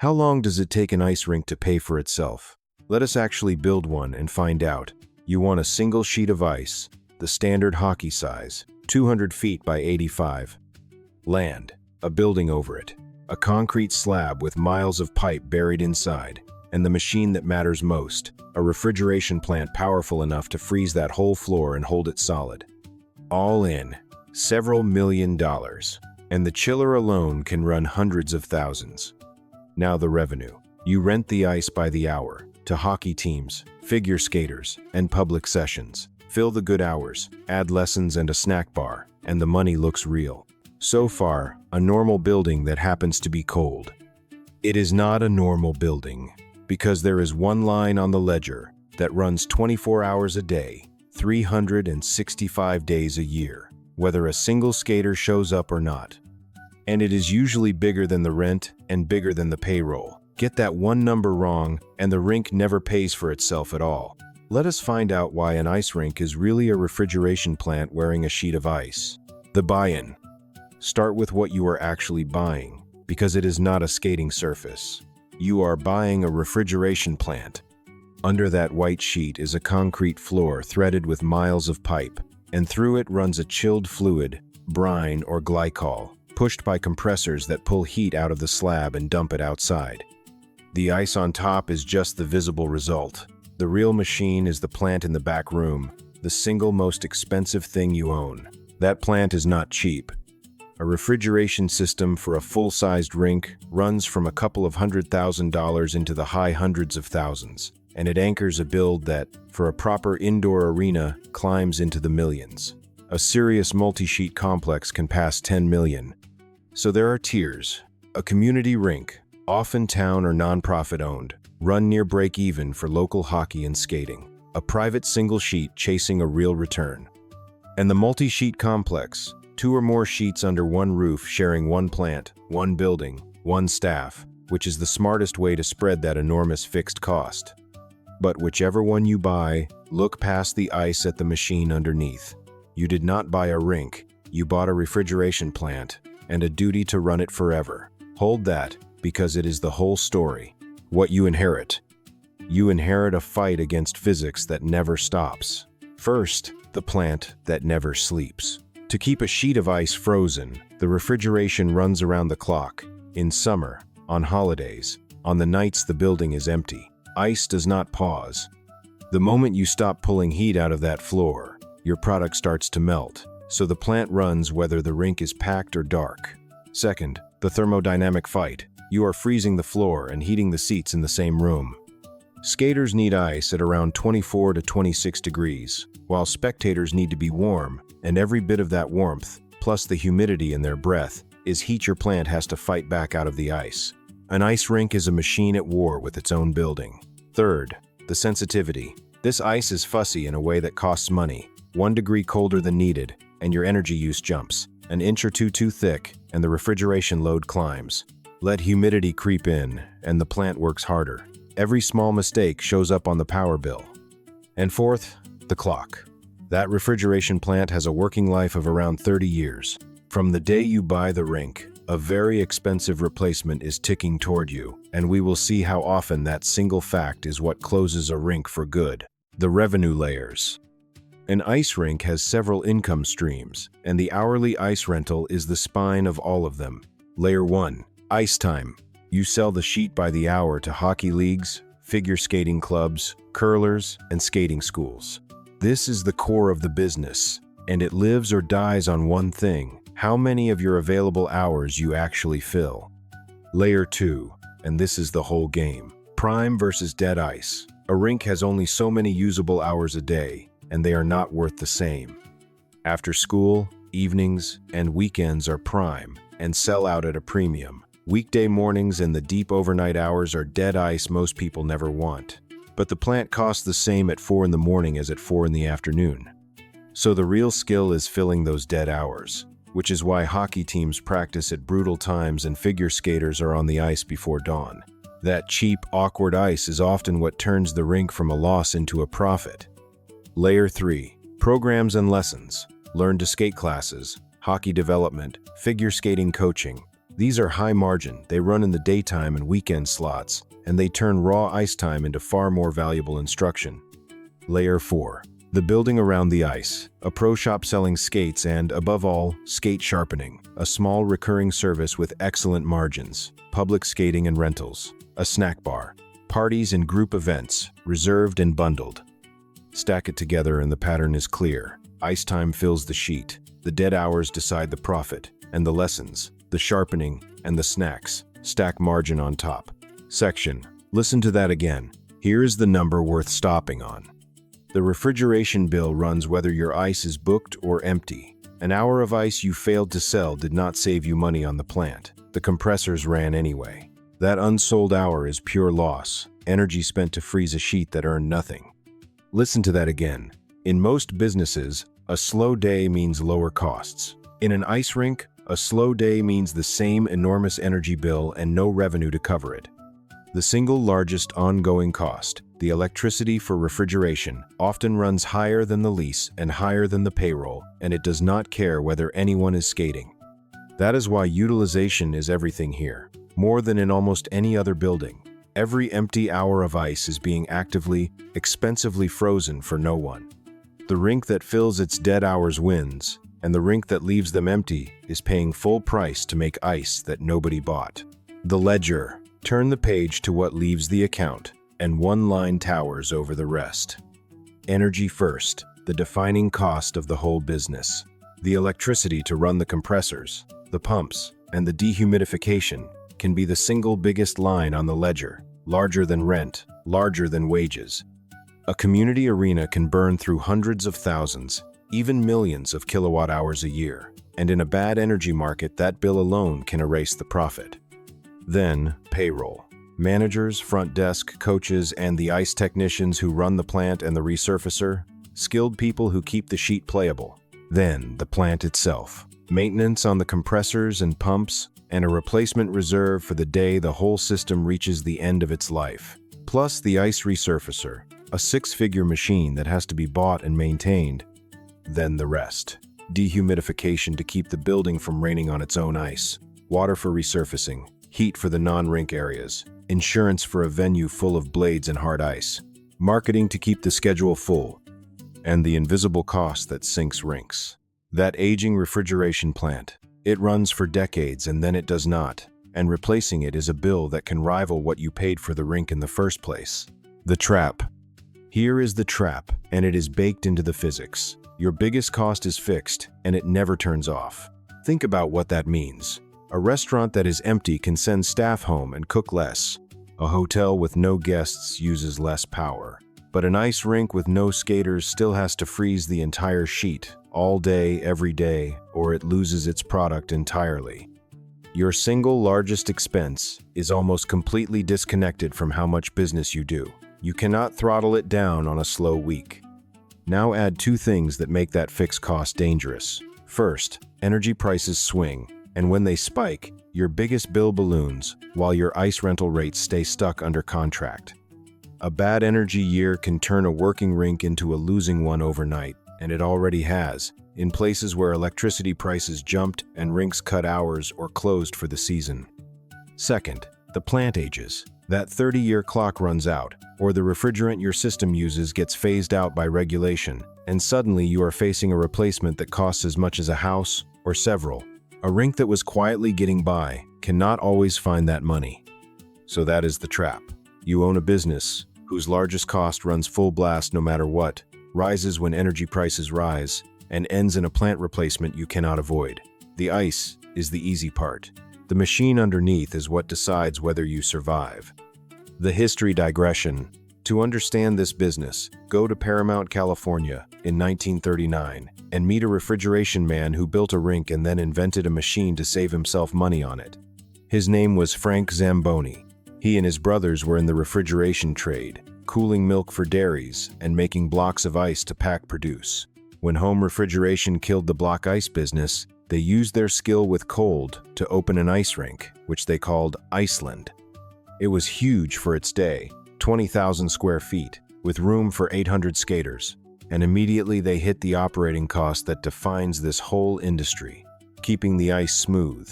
How long does it take an ice rink to pay for itself? Let us actually build one and find out. You want a single sheet of ice, the standard hockey size, 200 feet by 85. Land, a building over it, a concrete slab with miles of pipe buried inside, and the machine that matters most, a refrigeration plant powerful enough to freeze that whole floor and hold it solid. All in, several $1 million, and the chiller alone can run hundreds of thousands. Now the revenue. You rent the ice by the hour, to hockey teams, figure skaters, and public sessions. Fill the good hours, add lessons and a snack bar, and the money looks real. So far, a normal building that happens to be cold. It is not a normal building, because there is one line on the ledger that runs 24 hours a day, 365 days a year, whether a single skater shows up or not. And it is usually bigger than the rent and bigger than the payroll. Get that one number wrong, and the rink never pays for itself at all. Let us find out why an ice rink is really a refrigeration plant wearing a sheet of ice. The buy-in. Start with what you are actually buying, because it is not a skating surface. You are buying a refrigeration plant. Under that white sheet is a concrete floor threaded with miles of pipe, and through it runs a chilled fluid, brine or glycol, pushed by compressors that pull heat out of the slab and dump it outside. The ice on top is just the visible result. The real machine is the plant in the back room, the single most expensive thing you own. That plant is not cheap. A refrigeration system for a full-sized rink runs from a couple of $100,000 into the high hundreds of thousands, and it anchors a build that, for a proper indoor arena, climbs into the millions. A serious multi-sheet complex can pass 10 million. So there are tiers. A community rink, often town or nonprofit owned, run near break-even for local hockey and skating. A private single sheet chasing a real return. And the multi-sheet complex, 2 or more sheets under one roof sharing one plant, one building, one staff, which is the smartest way to spread that enormous fixed cost. But whichever one you buy, look past the ice at the machine underneath. You did not buy a rink, you bought a refrigeration plant, and a duty to run it forever. Hold that, because it is the whole story. What you inherit. You inherit a fight against physics that never stops. First, the plant that never sleeps. To keep a sheet of ice frozen, the refrigeration runs around the clock. In summer, on holidays, on the nights the building is empty. Ice does not pause. The moment you stop pulling heat out of that floor, your product starts to melt. So the plant runs whether the rink is packed or dark. Second, the thermodynamic fight. You are freezing the floor and heating the seats in the same room. Skaters need ice at around 24 to 26 degrees, while spectators need to be warm, and every bit of that warmth, plus the humidity in their breath, is heat your plant has to fight back out of the ice. An ice rink is a machine at war with its own building. Third, the sensitivity. This ice is fussy in a way that costs money. 1 degree colder than needed, and your energy use jumps. An inch or two too thick, and the refrigeration load climbs. Let humidity creep in, and the plant works harder. Every small mistake shows up on the power bill. And fourth, the clock. That refrigeration plant has a working life of around 30 years. From the day you buy the rink, a very expensive replacement is ticking toward you, and we will see how often that single fact is what closes a rink for good. The revenue layers. An ice rink has several income streams, and the hourly ice rental is the spine of all of them. Layer 1. Ice time. You sell the sheet by the hour to hockey leagues, figure skating clubs, curlers, and skating schools. This is the core of the business, and it lives or dies on one thing: how many of your available hours you actually fill. Layer 2, and this is the whole game. Prime versus dead ice. A rink has only so many usable hours a day, and they are not worth the same. After school, evenings, and weekends are prime and sell out at a premium. Weekday mornings and the deep overnight hours are dead ice most people never want. But the plant costs the same at 4 in the morning as at 4 in the afternoon. So the real skill is filling those dead hours, which is why hockey teams practice at brutal times and figure skaters are on the ice before dawn. That cheap, awkward ice is often what turns the rink from a loss into a profit. Layer 3. Programs and lessons. Learn to skate classes, hockey development, figure skating coaching. These are high margin, they run in the daytime and weekend slots, and they turn raw ice time into far more valuable instruction. Layer 4. The building around the ice, a pro shop selling skates and, above all, skate sharpening, a small recurring service with excellent margins, public skating and rentals, a snack bar, parties and group events, reserved and bundled. Stack it together and the pattern is clear. Ice time fills the sheet, the dead hours decide the profit, and the lessons, the sharpening, and the snacks, stack margin on top. Section. Listen to that again. Here is the number worth stopping on. The refrigeration bill runs whether your ice is booked or empty. An hour of ice you failed to sell did not save you money on the plant. The compressors ran anyway. That unsold hour is pure loss, energy spent to freeze a sheet that earned nothing. Listen to that again. In most businesses, a slow day means lower costs. In an ice rink, a slow day means the same enormous energy bill and no revenue to cover it. The single largest ongoing cost, the electricity for refrigeration, often runs higher than the lease and higher than the payroll, and it does not care whether anyone is skating. That is why utilization is everything here, more than in almost any other building. Every empty hour of ice is being actively, expensively frozen for no one. The rink that fills its dead hours wins, and the rink that leaves them empty is paying full price to make ice that nobody bought. The ledger. Turn the page to what leaves the account, and one line towers over the rest. Energy first, the defining cost of the whole business. The electricity to run the compressors, the pumps, and the dehumidification can be the single biggest line on the ledger, larger than rent, larger than wages. A community arena can burn through hundreds of thousands, even millions of kilowatt hours a year, and in a bad energy market that bill alone can erase the profit. Then, payroll. Managers, front desk, coaches, and the ice technicians who run the plant and the resurfacer, skilled people who keep the sheet playable. Then, the plant itself. Maintenance on the compressors and pumps, and a replacement reserve for the day the whole system reaches the end of its life. Plus the ice resurfacer, a six-figure machine that has to be bought and maintained. Then the rest. Dehumidification to keep the building from raining on its own ice. Water for resurfacing. Heat for the non-rink areas, insurance for a venue full of blades and hard ice, marketing to keep the schedule full, and the invisible cost that sinks rinks. That aging refrigeration plant. It runs for decades and then it does not, and replacing it is a bill that can rival what you paid for the rink in the first place. The trap. Here is the trap, and it is baked into the physics. Your biggest cost is fixed, and it never turns off. Think about what that means. A restaurant that is empty can send staff home and cook less. A hotel with no guests uses less power. But an ice rink with no skaters still has to freeze the entire sheet, all day, every day, or it loses its product entirely. Your single largest expense is almost completely disconnected from how much business you do. You cannot throttle it down on a slow week. Now add two things that make that fixed cost dangerous. First, energy prices swing. And when they spike, your biggest bill balloons, while your ice rental rates stay stuck under contract. A bad energy year can turn a working rink into a losing one overnight, and it already has, in places where electricity prices jumped and rinks cut hours or closed for the season. Second, the plant ages. That 30-year clock runs out, or the refrigerant your system uses gets phased out by regulation, and suddenly you are facing a replacement that costs as much as a house or several. A rink that was quietly getting by cannot always find that money. So that is the trap. You own a business whose largest cost runs full blast no matter what, rises when energy prices rise, and ends in a plant replacement you cannot avoid. The ice is the easy part. The machine underneath is what decides whether you survive. The history digression. To understand this business, go to Paramount, California in 1939 and meet a refrigeration man who built a rink and then invented a machine to save himself money on it. His name was Frank Zamboni. He and his brothers were in the refrigeration trade, cooling milk for dairies and making blocks of ice to pack produce. When home refrigeration killed the block ice business, they used their skill with cold to open an ice rink, which they called Iceland. It was huge for its day, 20,000 square feet, with room for 800 skaters. And immediately they hit the operating cost that defines this whole industry, keeping the ice smooth.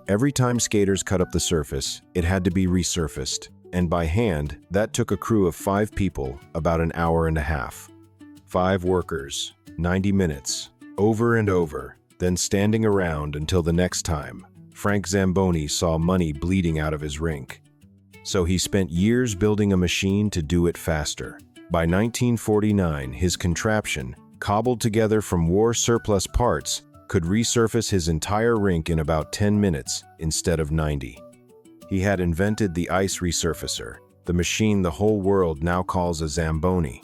Every time skaters cut up the surface, it had to be resurfaced, and by hand, that took a crew of 5 people about an hour and a half. 5 workers, 90 minutes, over and over, then standing around until the next time. Frank Zamboni saw money bleeding out of his rink. So he spent years building a machine to do it faster. By 1949, his contraption, cobbled together from war surplus parts, could resurface his entire rink in about 10 minutes instead of 90. He had invented the ice resurfacer, the machine the whole world now calls a Zamboni.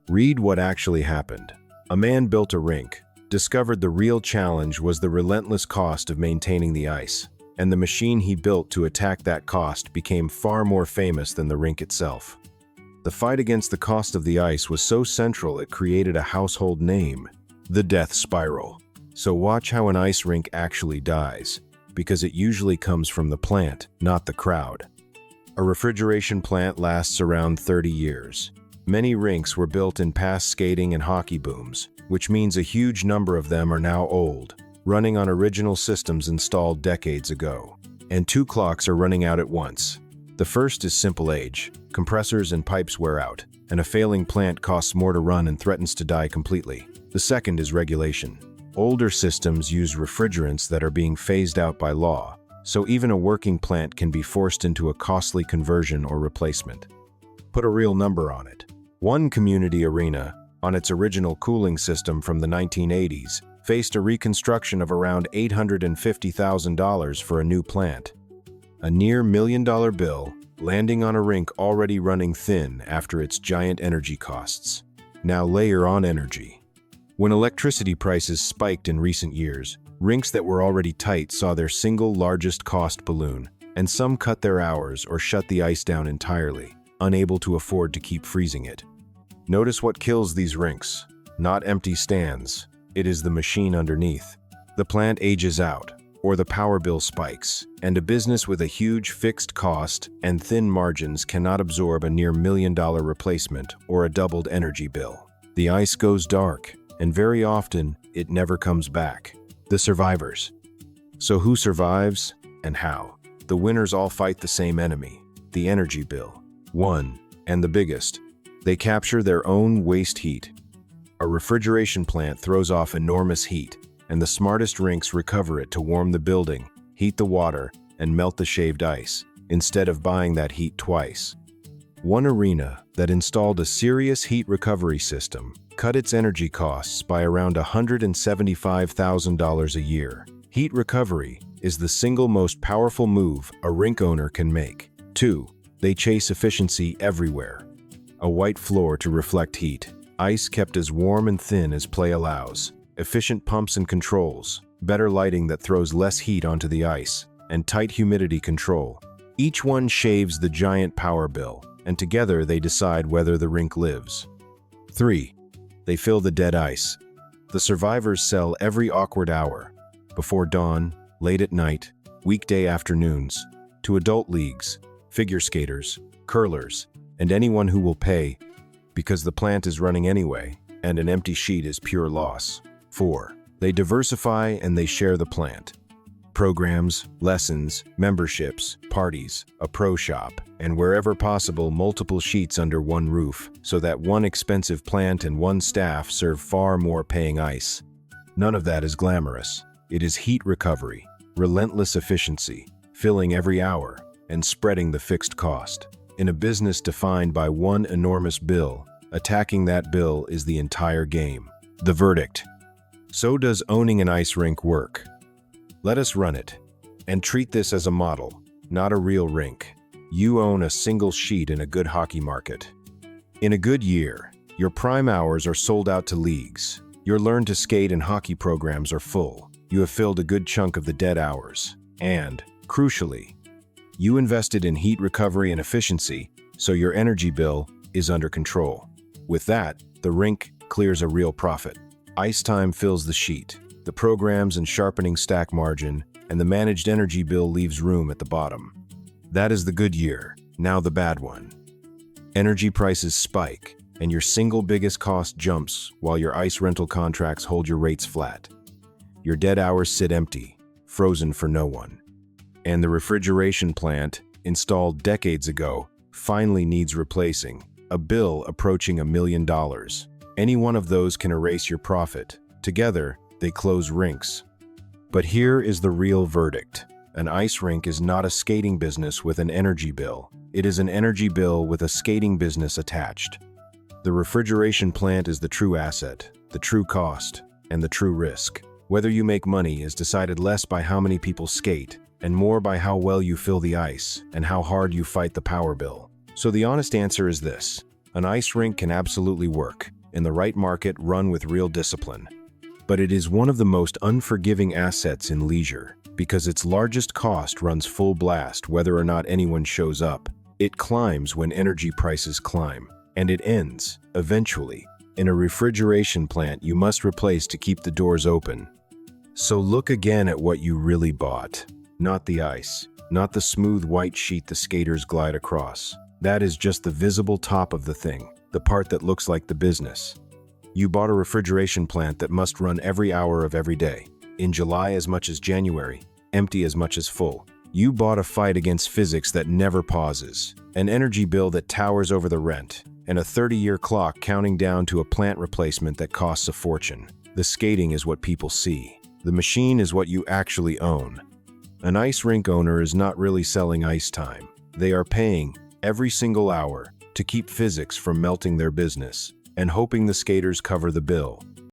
Read what actually happened. A man built a rink, discovered the real challenge was the relentless cost of maintaining the ice, and the machine he built to attack that cost became far more famous than the rink itself. The fight against the cost of the ice was so central it created a household name, the death spiral. So watch how an ice rink actually dies, because it usually comes from the plant, not the crowd. A refrigeration plant lasts around 30 years. Many rinks were built in past skating and hockey booms, which means a huge number of them are now old, running on original systems installed decades ago. And 2 clocks are running out at once. The first is simple age. Compressors and pipes wear out, and a failing plant costs more to run and threatens to die completely. The second is regulation. Older systems use refrigerants that are being phased out by law, so even a working plant can be forced into a costly conversion or replacement. Put a real number on it. One community arena, on its original cooling system from the 1980s, faced a reconstruction of around $850,000 for a new plant. A near $1 million bill, landing on a rink already running thin after its giant energy costs. Now layer on energy. When electricity prices spiked in recent years, rinks that were already tight saw their single largest cost balloon, and some cut their hours or shut the ice down entirely, unable to afford to keep freezing it. Notice what kills these rinks. Not empty stands. It is the machine underneath. The plant ages out, or the power bill spikes, and a business with a huge fixed cost and thin margins cannot absorb a near $1 million replacement or a doubled energy bill. The ice goes dark, and very often, it never comes back. The survivors. So who survives, and how? The winners all fight the same enemy, the energy bill. 1, and the biggest. They capture their own waste heat. A refrigeration plant throws off enormous heat, and the smartest rinks recover it to warm the building, heat the water, and melt the shaved ice, instead of buying that heat twice. One arena that installed a serious heat recovery system cut its energy costs by around $175,000 a year. Heat recovery is the single most powerful move a rink owner can make. 2, they chase efficiency everywhere. A white floor to reflect heat, ice kept as warm and thin as play allows, efficient pumps and controls, better lighting that throws less heat onto the ice, and tight humidity control. Each one shaves the giant power bill, and together they decide whether the rink lives. 3, they fill the dead ice. The survivors sell every awkward hour, before dawn, late at night, weekday afternoons, to adult leagues, figure skaters, curlers, and anyone who will pay, because the plant is running anyway, and an empty sheet is pure loss. 4, they diversify and they share the plant. Programs, lessons, memberships, parties, a pro shop, and wherever possible multiple sheets under one roof, so that one expensive plant and one staff serve far more paying ice. None of that is glamorous. It is heat recovery, relentless efficiency, filling every hour, and spreading the fixed cost. In a business defined by one enormous bill, attacking that bill is the entire game. The verdict. So does owning an ice rink work? Let us run it, and treat this as a model, not a real rink. You own a single sheet in a good hockey market. In a good year, your prime hours are sold out to leagues. Your learn to skate and hockey programs are full. You have filled a good chunk of the dead hours. And, crucially, you invested in heat recovery and efficiency, so your energy bill is under control. With that, the rink clears a real profit. Ice time fills the sheet. The programs and sharpening stack margin, and the managed energy bill leaves room at the bottom. That is the good year, now the bad one. Energy prices spike, and your single biggest cost jumps while your ice rental contracts hold your rates flat. Your dead hours sit empty, frozen for no one. And the refrigeration plant, installed decades ago, finally needs replacing. A bill approaching $1 million. Any one of those can erase your profit. Together, they close rinks. But here is the real verdict. An ice rink is not a skating business with an energy bill. It is an energy bill with a skating business attached. The refrigeration plant is the true asset, the true cost, and the true risk. Whether you make money is decided less by how many people skate, and more by how well you fill the ice, and how hard you fight the power bill. So the honest answer is this: an ice rink can absolutely work, in the right market, run with real discipline. But it is one of the most unforgiving assets in leisure, because its largest cost runs full blast whether or not anyone shows up. It climbs when energy prices climb, and it ends, eventually, in a refrigeration plant you must replace to keep the doors open. So look again at what you really bought. Not the ice, not the smooth white sheet the skaters glide across. That is just the visible top of the thing, the part that looks like the business. You bought a refrigeration plant that must run every hour of every day, in July as much as January, empty as much as full. You bought a fight against physics that never pauses, an energy bill that towers over the rent, and a 30-year clock counting down to a plant replacement that costs a fortune. The skating is what people see. The machine is what you actually own. An ice rink owner is not really selling ice time. They are paying, every single hour, to keep physics from melting their business, and hoping the skaters cover the bill.